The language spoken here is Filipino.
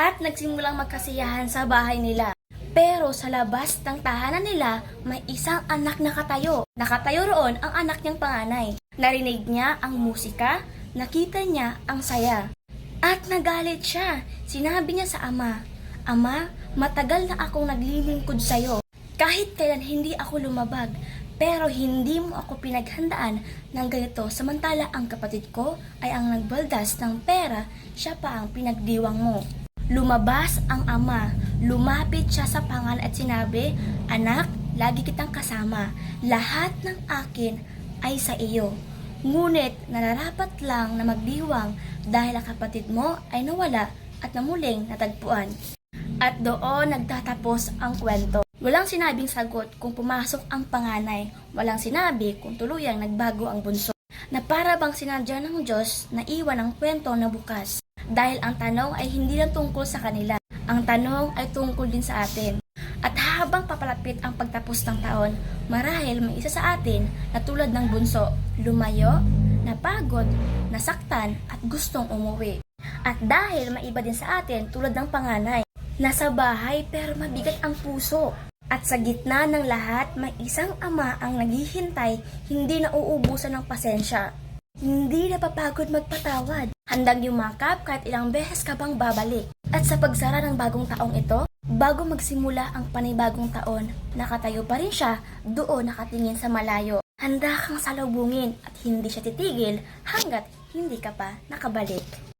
at nagsimulang magkasiyahan sa bahay nila. Pero sa labas ng tahanan nila, may isang anak na nakatayo. Nakatayo roon ang anak niyang panganay. Narinig niya ang musika, nakita niya ang saya. At nagalit siya. Sinabi niya sa ama, "Ama, matagal na akong naglilingkod sa'yo. Kahit kailan hindi ako lumabag, pero hindi mo ako pinaghandaan ng ganito, samantala ang kapatid ko ay ang nagbaldas ng pera, siya pa ang pinagdiwang mo." Lumabas ang ama, lumapit siya sa panganay at sinabi, "Anak, lagi kitang kasama. Lahat ng akin ay sa iyo. Ngunit nararapat lang na magdiwang dahil ang kapatid mo ay nawala at namuling natagpuan." At doon nagtatapos ang kwento. Walang sinabing sagot kung pumasok ang panganay. Walang sinabi kung tuluyang nagbago ang bunso. Na para bang sinadya ng Diyos na iwan ang kwento na bukas. Dahil ang tanong ay hindi lang tungkol sa kanila. Ang tanong ay tungkol din sa atin. At habang papalapit ang pagtapos ng taon, marahil may isa sa atin na tulad ng bunso, lumayo, napagod, nasaktan at gustong umuwi. At dahil may iba din sa atin tulad ng panganay, nasa bahay pero mabigat ang puso. At sa gitna ng lahat, may isang ama ang naghihintay, hindi nauubusan ng pasensya. Hindi napapagod magpatawad. Handang yumakap kahit ilang beses ka bang babalik. At sa pagsara ng bagong taong ito, bago magsimula ang panibagong taon, nakatayo pa rin siya doon nakatingin sa malayo. Handa kang salubungin at hindi siya titigil hanggat hindi ka pa nakabalik.